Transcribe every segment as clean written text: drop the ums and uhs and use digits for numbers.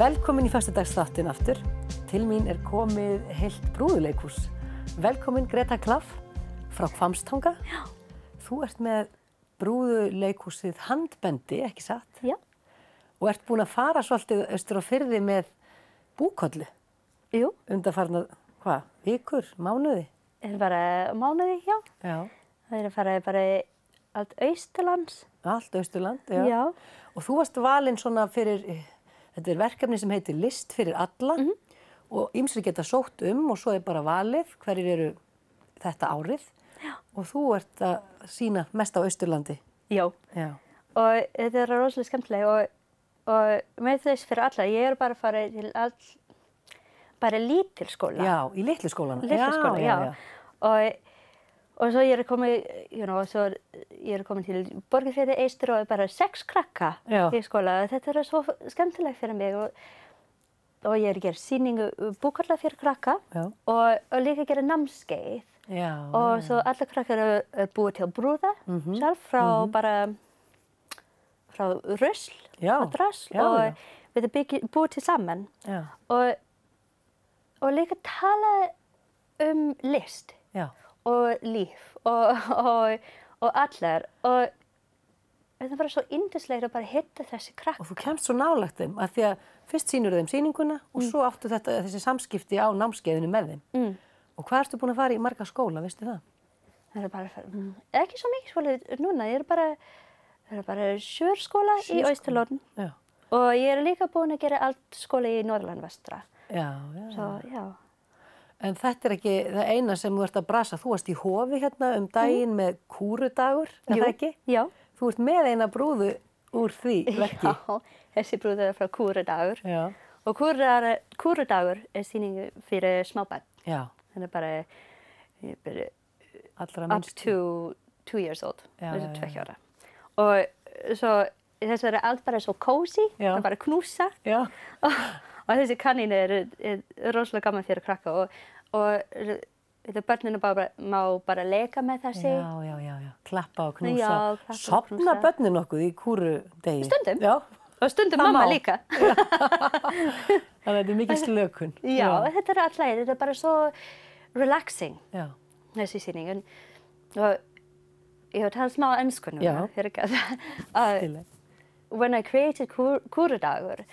Velkomin í föstudagsþáttinn aftur. Til mín komið heilt brúðuleikhús. Velkomin Greta Klaff frá Hvammstanga. Já. Þú ert með brúðuleikhúsið Handbendi, ekki satt? Já. Og ert búin að fara svolítið austur á firði með búkollu. Jú. Undanfarna, vikur, mánuði? Bara mánuði, já. Já. Það fara bara allt Austurlands. Allt Austurland, já. Já. Og þú varst valinn svona fyrir, þetta verkefni sem heitir List fyrir alla og ýmsir geta sótt og svo bara valið hverjir eru þetta árið. Já. Og þú ert að sýna mest á Austurlandi. Já. Já. Og þetta rosalega skemmtilega og með þess fyrir alla, ég bara fara til bara lítilskóla. Já, í litlu skólanum. Lítilskóla, já. Og svo ég komin til Borgarfirði eystur og bara 6 krakka í skóla. Þetta svo skemmtilegt fyrir mig og ég að gera sýningu búkolla fyrir krakka og líka gera námskeið. Já. Og svo alla krakkar búið til brúða sjálf frá rusl og drasl og við búið til saman. Já. Og líka tala list. Já. Og líf og allar og það var svo yndislega að bara hitta þessi krakka. Og þú kemst svo nálægt þeim af því að fyrst sýnur þeim sýninguna og svo áttu þessi samskipti á námskeiðinu með þeim. Og hvað ertu búin að fara í marga skóla, veistu það? Það bara, ekki svo mikið skóla núna, það bara 7 skóla í Austurlandi. Já. Og ég líka búin að gera allt skóla í Norðurland vestra. Já, já. Svo, já. En þetta ekki það eina sem þú ert að brasa. Þú varst í Hofi hérna daginn með kúrudagur, það ekki? Já. Þú ert með eina brúðu úr því verki. Já, þessi brúða frá kúrudagur. Já. Og kúrudagur sýning fyrir smábarn. Já. Það bara allra up minnst. to 2 years old. Já, já, 2 ára. Og svo þess allt bara svo cozy, Já. það bara knúsa. Já. Og þessi kanín rosalega gaman fyrir krakka og börninu má bara leka með þessi. Já. Klappa og knúsa. Já, klappa og Sofna knúsa. börnin nokkuð í kúrudegi? Stundum. Já. Og stundum Það mamma má. líka. Þannig að þetta mikil slökun. Já, þetta alltaf, þetta bara svo relaxing, Já. þessi sýning. Og ég tala smá ensku núna. Já. Fyrirgefðu. When I created Kúrudagur,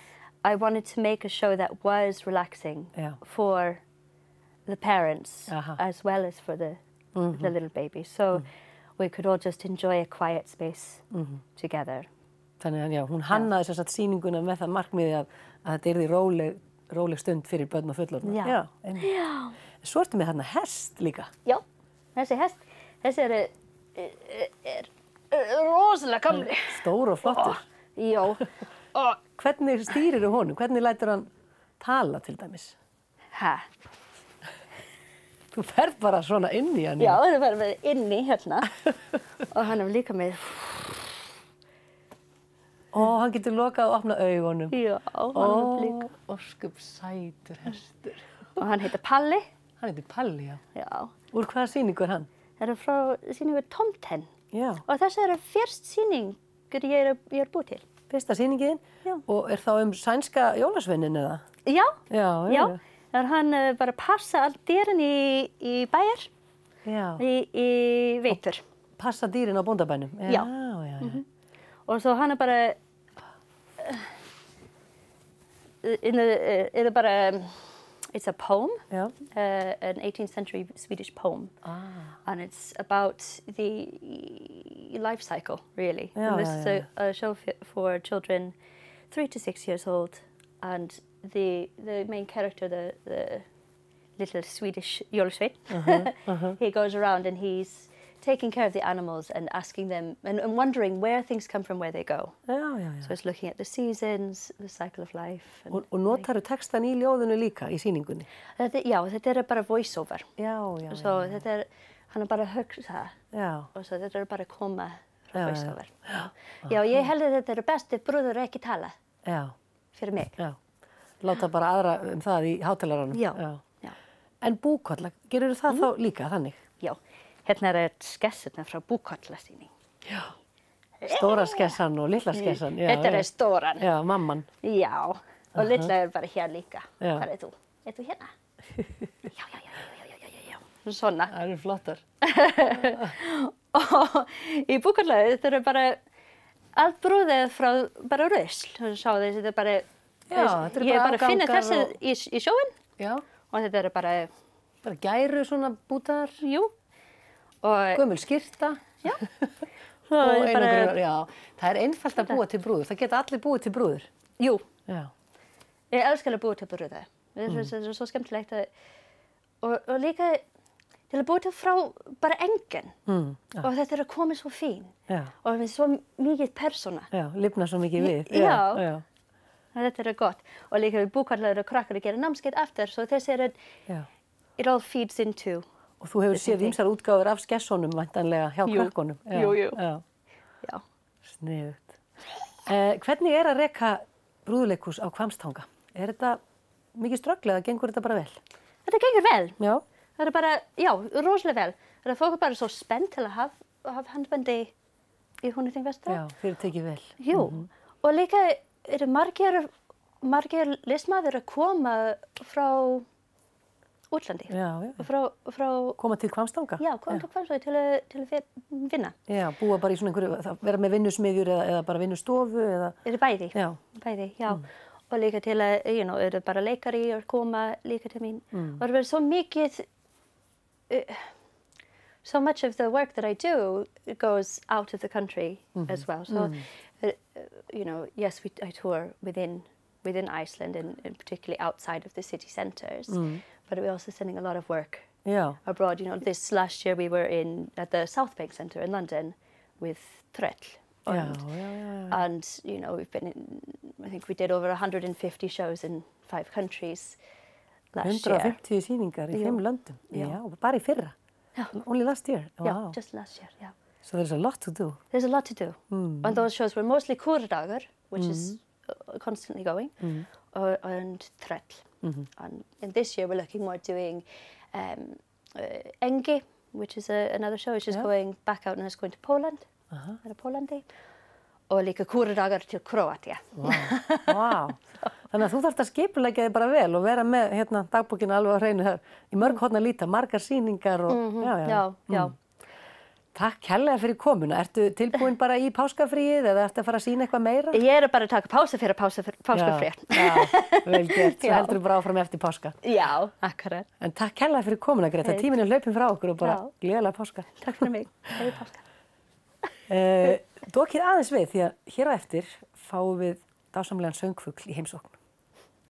I wanted to make a show that was relaxing for the parents as well as for the little baby. So we could all just enjoy a quiet space together. Þannig að já, hún hannaði þess að sýninguna með það markmiði að þetta yrði róleg stund fyrir börn og fullorðna. Já. Já. Svo ertu með þarna hest líka. Já, þessi er rosalega gamli. Stór og flottur. Já. Hvernig stýrir þú honum? Hvernig lætur hann tala til dæmis? Þú ferð bara svona inn í hann. Já, það er bara inni hérna. Og hann líka með. Og hann getur lokað og opnað augunum. Já, hann líka. Óskup sætur hestur. Og hann heitir Palli. Hann heitir Palli, já. Já. Úr hvaða sýningu er hann? Það frá sýningu Tomten. Já. Og þessi fyrst sýning ég búið til. Fyrsta sýningin? Já. Og er þá sænska jólasveinin eða? Já. Já. Það hann bara passa allt dýrin í bæjar. Já. Í veitur. Passa dýrin á bóndabænum? Já. Já. Og svo hann bara it's a poem, an 18th century Swedish poem, and it's about the life cycle, really. Yeah, and this is a show for children 3 to 6 years old, and the main character, the little Swedish Jólasveinn, he goes around and he's taking care of the animals and asking them and wondering where things come from, where they go. Já. So it's looking at the seasons, the cycle of life. Og notarðu textan í ljóðinu líka í sýningunni? Þetta bara voice-over. Já. Så hann bara að hugsa. Já. Og svo þetta bara að koma frá voice-over. Já, ég held að þetta best ef brúður ekki tala. Já. Fyrir mig. Já. Láta bara aðra það í hátalaranum. Já. En búkolla, gerur það þá líka þannig? Já. Hérna skessurnar frá búkollasýning. Já. Stóra skessan og litla skessan. Þetta stóran. Já, mamman. Já. Og litla bara hér líka. Hvar þú? Þú hérna? Já. Svona. Það eru flottar. Og í búkarlegu þetta bara allt brúðið frá bara rusl. Sjá þetta bara, ég bara finna þessi í sjóin. Já. Og þetta bara gæru svona bútar. Jú. Og gömul skyrta. Já. Og einangrur, já. Það einfalt að búa til brúður. Það geta allir búið til brúður. Jú. Já. Ég elskar að búa til brúður. Það svo skemmtilegt og líka til að búa til frá bara engen. Og þetta að koma svo fín. Já. Og það svo mikið persóna. Já, lifna svo mikið við. Já. Þetta gott. Og líka við búkarlegur og krakkar að gera námskeið eftir, svo þessi it all feeds into. Og þú hefur séð ýmsar útgáfur af skessunum væntanlega hjá krakkonum. Jú. Já. Sniðugt. Hvernig að reka brúðuleikhús á Hvammstanga? Þetta mikið ströggl eða gengur þetta bara vel? Þetta gengur vel. Já. Það bara, rosalega vel. Það fólk bara svo spennt til að hafa handbandi í Húnaþing-Vestra. Já, fyrir tekið vel. Jú. Og líka margir listmaður að koma frá útlandi. Já. Frá koma til Hvammstanga? Já, koma til Hvammstanga til að vinna. Já, búa bara í svona einhverju, vera með vinnusmiðjur eða bara vinnustofu eða? Bæði. Já. Bæði, já. Og líka til að, bara leikari að koma líka til mín. Og það verður svo mikið, so much of the work that I do goes out of the country as well. So, yes, I tour within Iceland and particularly outside of the city centres. But we're also sending a lot of work abroad. This last year we were at the South Bank Centre in London with Tröll. And, we've been I think we did over 150 shows in 5 countries last year. 150 sýningar í 5 löndum. Já, bara í fyrra. Only last year? Wow. Yeah, just last year, yeah. So there's a lot to do. There's a lot to do. And those shows were mostly Kúradagur, which is constantly going, and Tröll. And this year we're looking more at doing Engi, which is another show, which is going back out and it's going to Poland, at a Polandi. Og líka Kúradagur til Króatía. Vá. Þannig að þú þarft að skipuleggja þig bara vel og vera með dagbókina alveg á hreinu þar. Í mörg horn að líta, margar sýningar og já. Takk kærlega fyrir komuna. Ertu tilbúin bara í páskafríið eða ertu að fara að sýna eitthvað meira? Ég bara að taka pása fyrir páskafríð. Já, vel gert. Svo heldur þú bara áfram eftir páska. Já, akkurat. En takk kærlega fyrir komuna, Greta. Tíminn hlaupinn frá okkur og bara gleðilega páska. Takk fyrir mig. Gleðilega páska. Dokið aðeins við því að hér á eftir fáum við dásamlegan söngfugl í heimsókn.